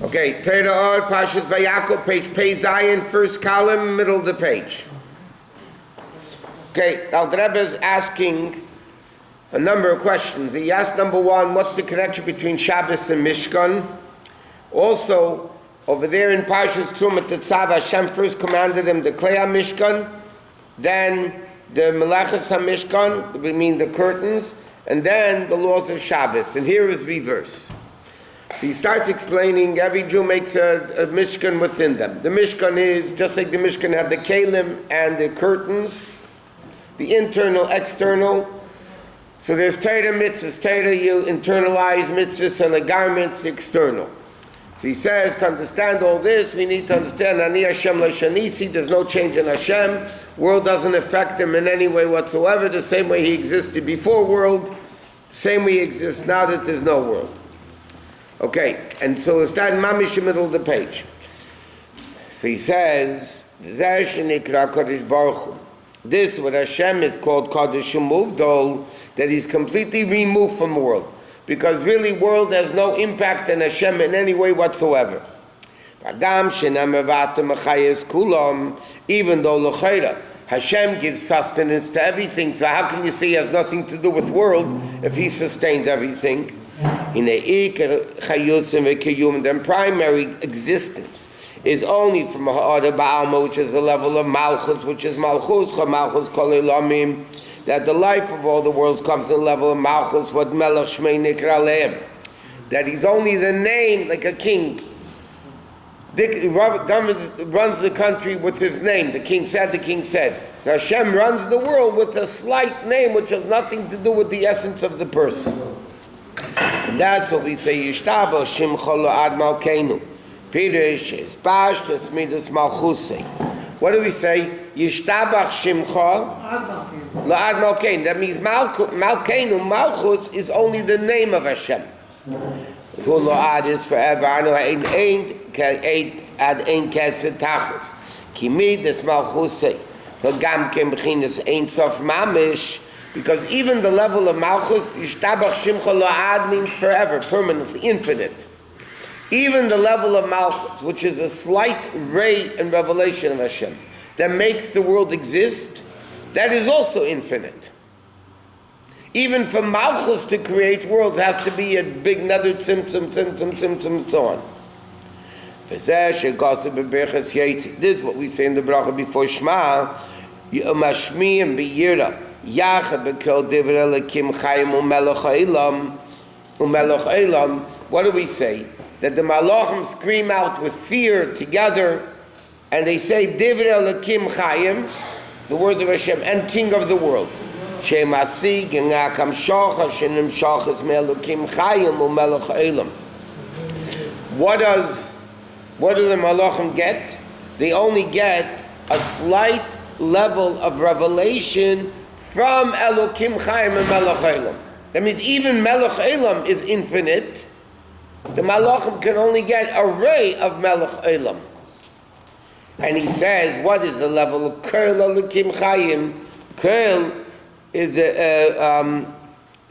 Okay, Torah Or, Parshas Vayakhel, page Pei Zion, first column, middle of the page. Okay, now the Rebbe is asking a number of questions. He asked number one, what's the connection between Shabbos and Mishkan? Also, over there in Parshas Truma Tetzav, Hashem first commanded him the Klei HaMishkan, then the Melechas HaMishkan, we mean the curtains, and then the laws of Shabbos. And here is reverse. So he starts explaining every Jew makes a Mishkan within them. The Mishkan is, just like the Mishkan had the Kalim and the curtains, the internal, external. So there's Torah mitzvahs. Torah, you internalize mitzvahs and the garments, the external. So he says, to understand all this, we need to understand Ani Hashem L'Shanisi, there's no change in Hashem. World doesn't affect him in any way whatsoever, the same way he existed before world, same way he exists now that there's no world. Okay, and so we'll start in Mamish in the middle of the page. So he says, this, what Hashem is called Kadosh Umuvdol, that he's completely removed from the world. Because really, world has no impact on Hashem in any way whatsoever. Even though l'chayra, Hashem gives sustenance to everything, so how can you say he has nothing to do with world if he sustains everything? Then primary existence is only from Ha'ara Ba'alma, which is a level of Malchus, which is Malchus, Malchus Kol Elamim, that the life of all the worlds comes to the level of Malchus, what Melech Shmei Nikra Lehem, that he's only the name, like a king. Runs the country with his name. The king said, the king said. So Hashem runs the world with a slight name which has nothing to do with the essence of the person. And that's what we say, Yishtaba Shimcha La'ad Malkeinu. Pirish is Pashtas Midas Malchusei. What do we say? Yishtabach Shimcha La'ad Malkeinu. That means Malkeinu, Malchus, is only the name of Hashem. Who La'ad is forever. I know Ad Ein Kesed Tachas. Kimidas Malchusei. Hagam Kem B'chinas Ein Sof Mamish. Because even the level of Malchus, Yishtabach Shimcha La'ad means forever, permanently, infinite. Even the level of Malchus, which is a slight ray and revelation of Hashem, that makes the world exist, that is also infinite. Even for Malchus to create worlds has to be a big nether tzimtzum, and so on. This is what we say in the bracha before Shema, Mashmi'im b'yira. What do we say? That the Malachim scream out with fear together, and they say, Divrei Elokim Chayim, the words of Hashem, and King of the world. What do the Malachim get? They only get a slight level of revelation from Elokim Chaim and Melech Elam. That means even Melech Elam is infinite. The Malachim can only get a ray of Melech Elam. And he says, what is the level of Kol Elokim Chaim? Kol is the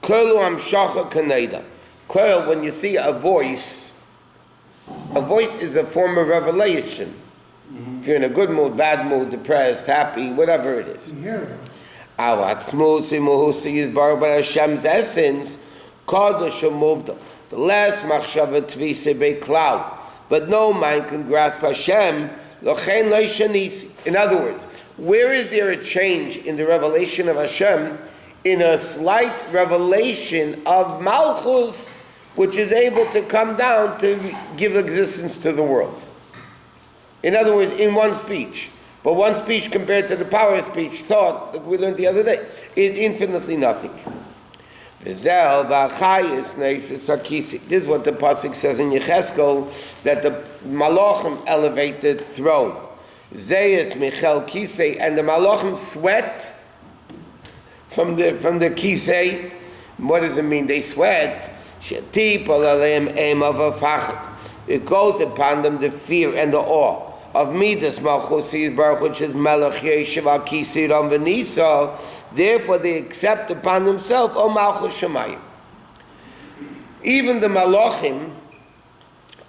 Kol Amshacha Kaneda. Kol, when you see a voice is a form of revelation. Mm-hmm. If you're in a good mood, bad mood, depressed, happy, whatever it is. Our Atzmus is borrowed by Hashem's essence, Kadosh Umuvdal. The last machshava tvise beklal, but no mind can grasp Hashem. Lochein leishanisi. In other words, where is there a change in the revelation of Hashem? In a slight revelation of Malchus, which is able to come down to give existence to the world. In other words, in one speech. But one speech compared to the power of speech, thought, like we learned the other day, is infinitely nothing. This is what the pasuk says in Yecheskel, that the Malachim elevate the throne. Zeyes Michel Kisei, and the Malachim sweat from the Kisei. What does it mean? They sweat. It goes upon them the fear and the awe of Midas Malchusis Baruch, which is Melech Yeshiv Al Kisei Ram V'Nisa. Therefore, they accept upon themselves, O Malchus Shemayim. Even the Malachim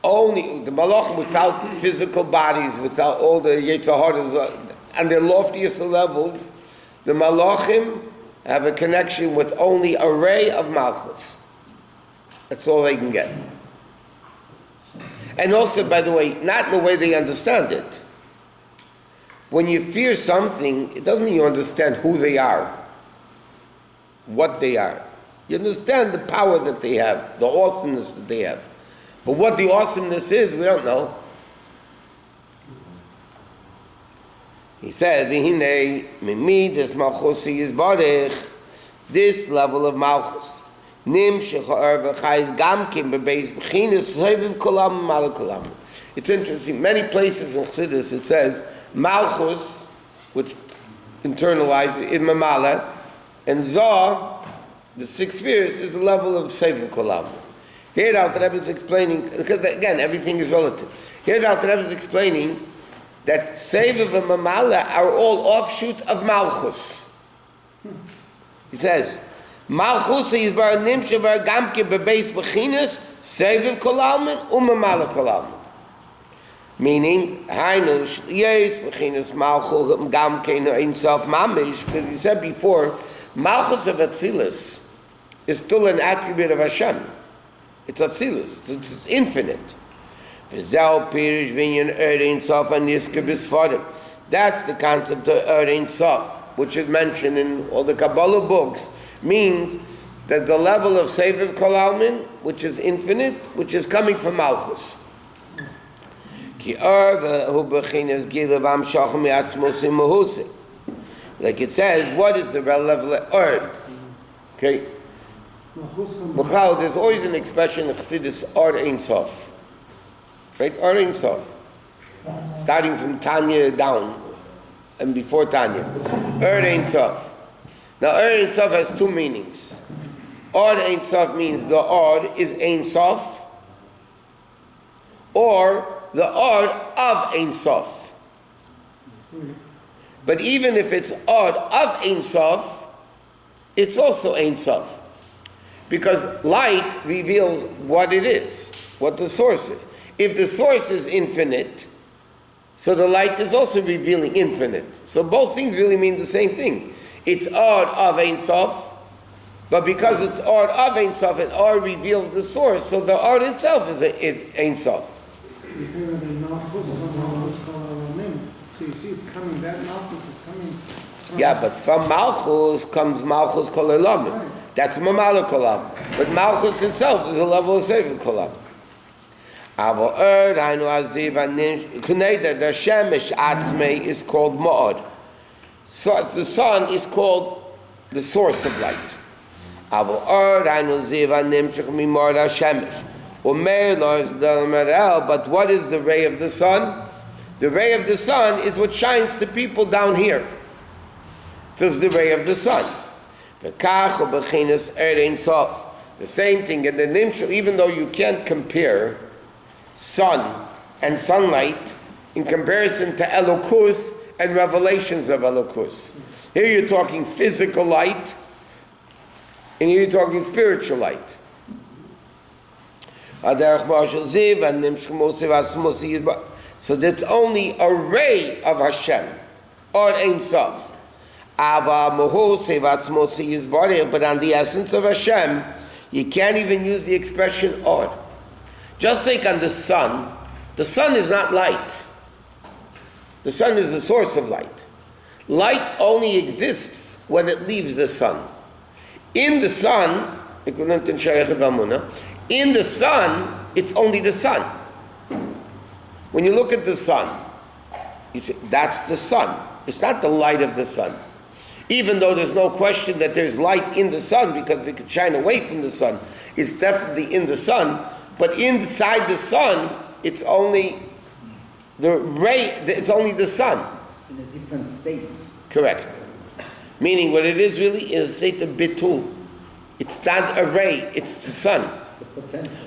only the malachim without physical bodies, without all the Yetzer Hara, and their loftiest levels, the malachim have a connection with only a ray of malchus. That's all they can get. And also, by the way, not in the way they understand it. When you fear something, it doesn't mean you understand who they are, what they are. You understand the power that they have, the awesomeness that they have. But what the awesomeness is, we don't know. He said, this level of malchus. It's interesting. Many places in Chassidus it says malchus, which internalizes in mamala, and zah, the six spheres, is the level of seviv kolam. Here the Alter Rebbe is explaining, because again everything is relative. Here the Alter Rebbe is explaining that seviv and mamala are all offshoots of malchus. He says, Malchus is bar nimshe bar gamke bebeis bechinas seviv kolalmen umamala kolalmen. Meaning, hainu yes bechinas malchus gamke no ein sof mamish. Because he said before, malchus of Atzilus is still an attribute of Hashem. It's Atzilus. It's infinite. V'zel pirish vinyan ein sof aniske b'sfarim. That's the concept of ein sof, which is mentioned in all the Kabbalah books. Means that the level of Seviv Kolalmin, which is infinite, which is coming from Malchus. Like it says, what is the level of Erd? Okay. There's always an expression in Chassidus, Erd Ein Sof. Right? Erd Ein Sof. Starting from Tanya down, and before Tanya. Erd Ein Sof. Now, Erd Ein Sof has two meanings. Ord Ein Sof means the Ord is Ein Sof, or the Ord of Ein Sof. But even if it's Ord of Ein Sof, it's also Ein Sof. Because light reveals what it is, what the source is. If the source is infinite, so the light is also revealing infinite. So both things really mean the same thing. It's Ord of Ein Sof, but because it's Ord of Ein Sof, and Ord reveals the source, so the Ord itself is Ein Sof. You say that the Malchus from Malchus Kolamim. So you see it's coming, that Malchus is coming from... Yeah, but from Malchus comes Malchus Kolamim. Right. That's Mamala Kolam. But Malchus itself is a level of Seviv Kolam. Avo Erd, I know Aziv, and the Shemesh Atzmei is called Ma'od. So the sun is called the source of light. But what is the ray of the sun? The ray of the sun is what shines to people down here. So it's the ray of the sun. The same thing in the Nimshal, even though you can't compare sun and sunlight in comparison to Elokus and revelations of Elokus. Here you're talking physical light, and here you're talking spiritual light. So that's only a ray of Hashem, or Ein Sof. But on the essence of Hashem, you can't even use the expression Or. Just like on the sun is not light. The sun is the source of light. Light only exists when it leaves the sun. In the sun, it's only the sun. When you look at the sun, you say, that's the sun. It's not the light of the sun. Even though there's no question that there's light in the sun because we could shine away from the sun, it's definitely in the sun. But inside the sun, it's only the ray, it's only the sun. In a different state. Correct. Meaning what it is really is a state of bitul. It's not a ray, it's the sun.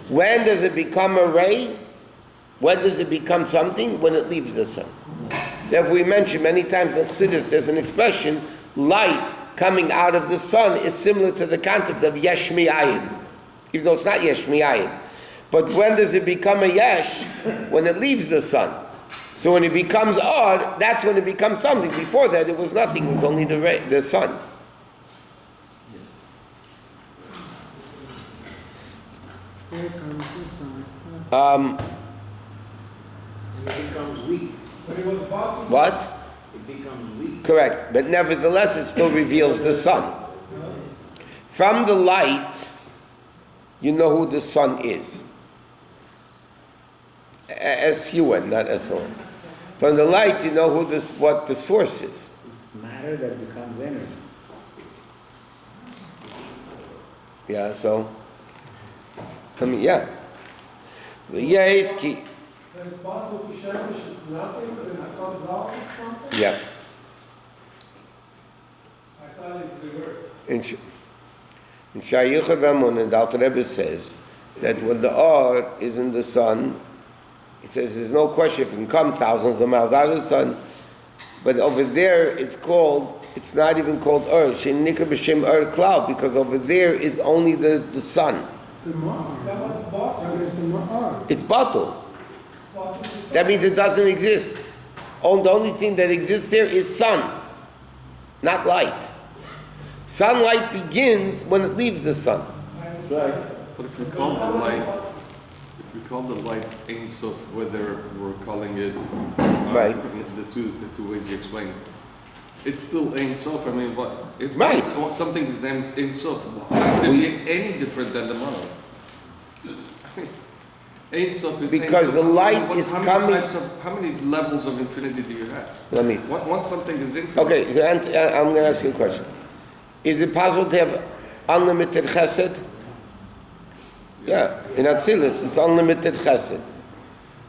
When does it become a ray? When does it become something? When it leaves the sun. Therefore we mentioned many times in Chassidus, there's an expression, light coming out of the sun is similar to the concept of yesh mi'ayin. Even though it's not yesh mi'ayin. But when does it become a yesh? When it leaves the sun. So when it becomes odd, that's when it becomes something. Before that, it was nothing. It was only the sun. Here comes the sun. And it becomes weak. What? It becomes weak. Correct. But nevertheless, it still reveals the sun. From the light, you know who the sun is. S-U-N, not S-O-N. From the light, you know what the source is. It's matter that becomes energy. Yeah, so, I mean, yeah. Yeah, it's key. It's bottled to Shemesh, it's nothing, but it comes out with something? Yeah. I thought it's reversed. In Shayyuchad Ramun, the Alter Rebbe says that when the Or is in the sun, he says there's no question if it can come thousands of miles out of the sun, but over there it's not even called Or, Shenikra B'Shem Or Cloud, because over there is only the sun. The Ma'ar. That was bottled. That is the Ma'ar. It's bottled. That means it doesn't exist. The only thing that exists there is sun, not light. Sunlight begins when it leaves the sun. But if we call the light Ein Sof, whether we're calling it Right. the two ways you explain, it's still Ein Sof. I mean, what if Right. something is Ein Sof? How could it be any different than the mother? Ein Sof is Because Ein Sof. the light is coming. How many levels of infinity do you have? Let me. Once something is infinite. Okay, so I'm going to ask you a question. Is it possible to have unlimited chesed? Yeah, in Atzilus, it's unlimited chesed.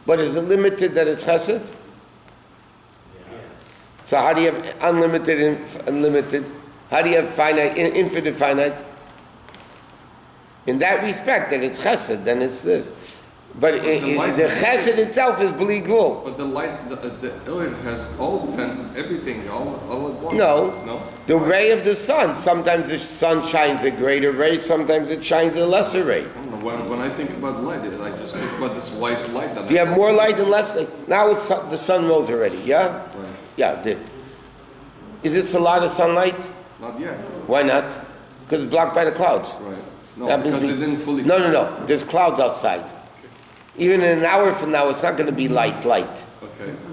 But is it limited that it's chesed? So how do you have unlimited and unlimited? How do you have finite, infinite finite? In that respect, that it's chesed, then it's this. But the chesed itself is bli gvul. But the light, the oil has all 10, everything, all at once. No. The ray of the sun. Sometimes the sun shines a greater ray, sometimes it shines a lesser ray. I don't know, when I think about light, I just think about this white light. That Do you have more light and less light? Now the sun rose already, yeah? Right. Yeah, it did. Is this a lot of sunlight? Not yet. Why not? Because it's blocked by the clouds. Right. No, That means because it didn't fully. No. There's clouds outside. Even in an hour from now, it's not going to be light. Okay.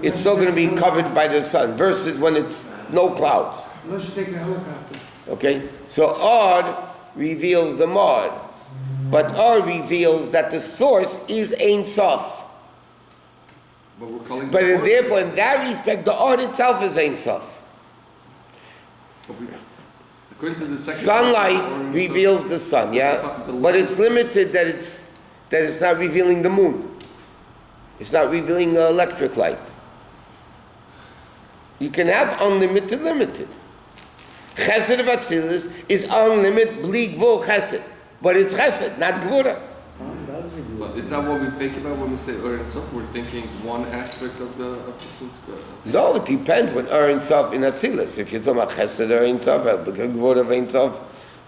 It's still going to be covered by the sun, versus when it's no clouds. Unless you take a helicopter. Okay? So Od reveals the Mod. But Od reveals that the source is Ein Sof. But we're calling. But therefore, in that respect, the Od itself is Ein Sof. According to the second. Sunlight reveals the sun, yeah? But it's limited that it's not revealing the moon. It's not revealing electric light. You can have unlimited, limited. Chesed of Atzilus is unlimited, bli gvul chesed. But it's chesed, not gvura. But is that what we think about when we say Or Ein Sof? We're thinking one aspect of the No, it depends what Ein Sof in Atzilus. If you're talking about chesed or Ein Sof, gvura Ein Sof,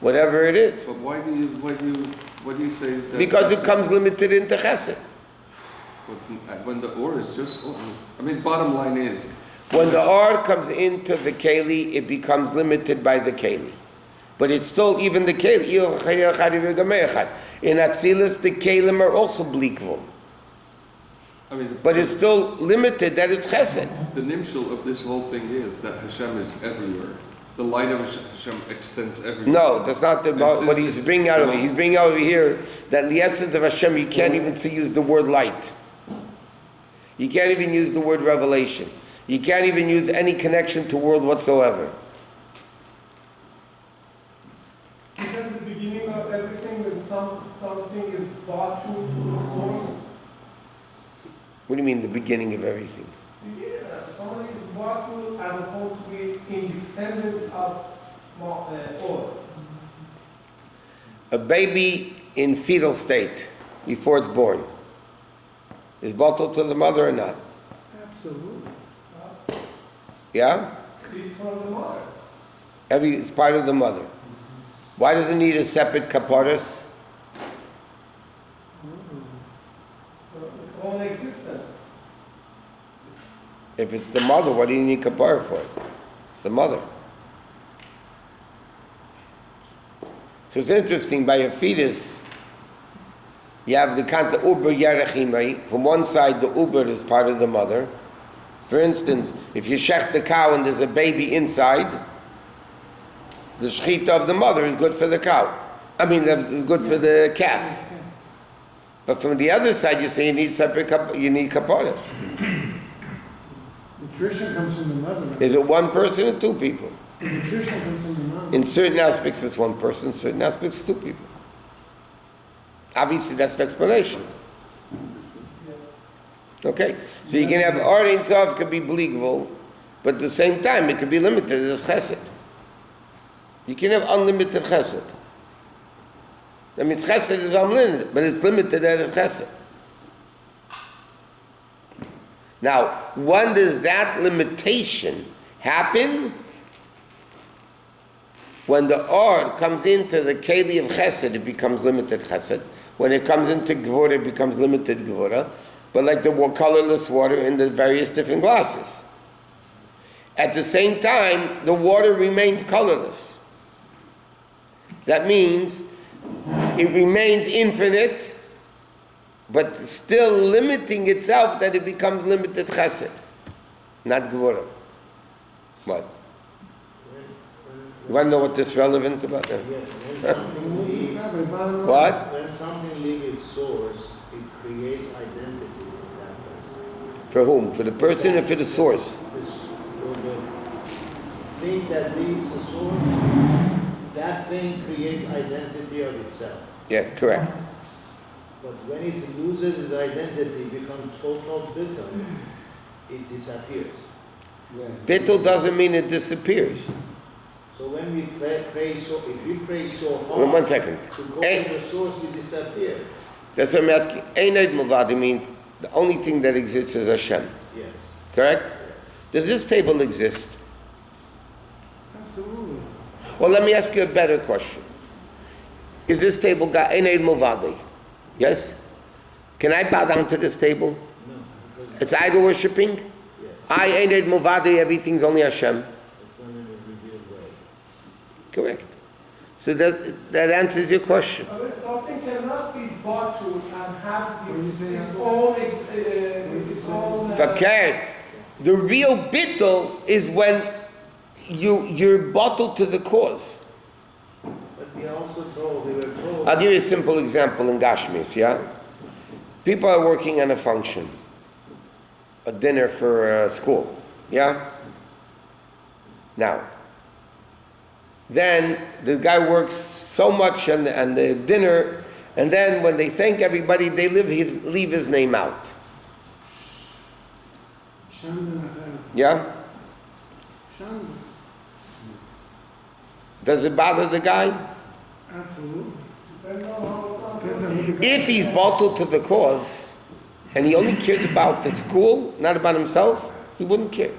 whatever it is. But why do you say that? Because it comes limited into chesed. When the Or is just, I mean, bottom line is. When the Or comes into the Keli, it becomes limited by the Keli. But it's still even the Keli. In Atzilus, the Kelim are also bleakful. I mean, But it's still limited that it's chesed. the nimshul of this whole thing is that Hashem is everywhere. The light of Hashem extends everywhere. No, that's not what he's it's bringing out of it. not- He's bringing out over here that in the essence of Hashem, you can't even use the word light. You can't even use the word revelation. You can't even use any connection to world whatsoever. Is that the beginning of everything when something is brought to the source? What do you mean, the beginning of everything? Someone is brought to as opposed to be independent of order. A baby in fetal state, before it's born, is bottled to the mother or not? Absolutely. Yeah? It's from the mother. It's part of the mother. Why does it need a separate kaparis? So its own existence. If it's the mother, what do you need kapara for it? It's the mother. So it's interesting, by a fetus, you have the kanta uber yarachimai. From one side, the uber is part of the mother. For instance, if you shech the cow and there's a baby inside, the shechita of the mother is good for the cow. I mean, it's good for the calf. But from the other side, you say you need separate you need kaparas. Nutrition comes from the mother. Is it one person or two people? Nutrition comes from the mother. In certain aspects, it's one person. Certain aspects, two people. Obviously, that's the explanation. Okay, so you can have Arin Tov could be believable, but at the same time, it could be limited as chesed. You can have unlimited chesed. I mean, chesed is unlimited, but it's limited as chesed. Now, when does that limitation happen? When the or comes into the keli of chesed, it becomes limited chesed. When it comes into gevura, it becomes limited gevura. But like the colorless water in the various different glasses. At the same time, the water remains colorless. That means it remains infinite, but still limiting itself that it becomes limited chesed, not gevura. What? You want to know what this is relevant about that? What? When something leaves its source, it creates identity in that person. For whom? For the person or for the source? For the thing that leaves the source, that thing creates identity of itself. Yes, correct. But when it loses its identity, becomes total bittul, it disappears. Bittul doesn't mean it disappears. So when we pray so, if we pray so hard, One second. to go to the source, we disappear. That's what I'm asking. Einad Muvadi means the only thing that exists is Hashem. Yes. Correct? Does this table exist? Absolutely. Well, let me ask you a better question. Is this table got Einad Muvadi? Yes? Can I bow down to this table? No. Because It's idol worshipping? yes, I Einad Muvadi, everything's only Hashem. it's done in a revealed way. Correct. So that answers your question. But something cannot be bottled and have its Its own. Verkehrt. The real bittul is when you're bottled to the cause. But we also told, we were told, I'll give you a simple example in Gashmis, yeah? People are working on a function, a dinner for school, yeah? Now, then the guy works so much on the dinner, and then when they thank everybody, they leave his name out, Shanda. yeah? Shanda. Does it bother the guy? Absolutely. If he's bottled to the cause, and he only cares about the school, not about himself, he wouldn't care. You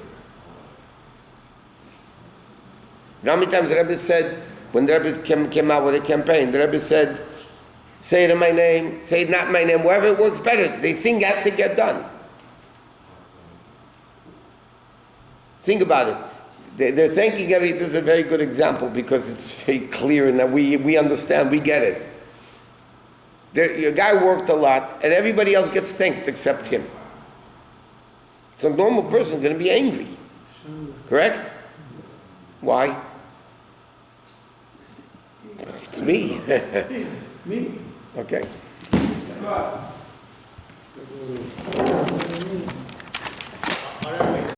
know how many times the Rebbe said, when the Rebbe came out with a campaign, the Rebbe said, say it in my name, say it not in my name, wherever it works better, the thing has to get done. Think about it. They're thanking every, this is a very good example because it's very clear and that we understand, we get it. Your guy worked a lot and everybody else gets thanked except him. So a normal person is going to be angry. Correct? Why? It's me. Me. Okay.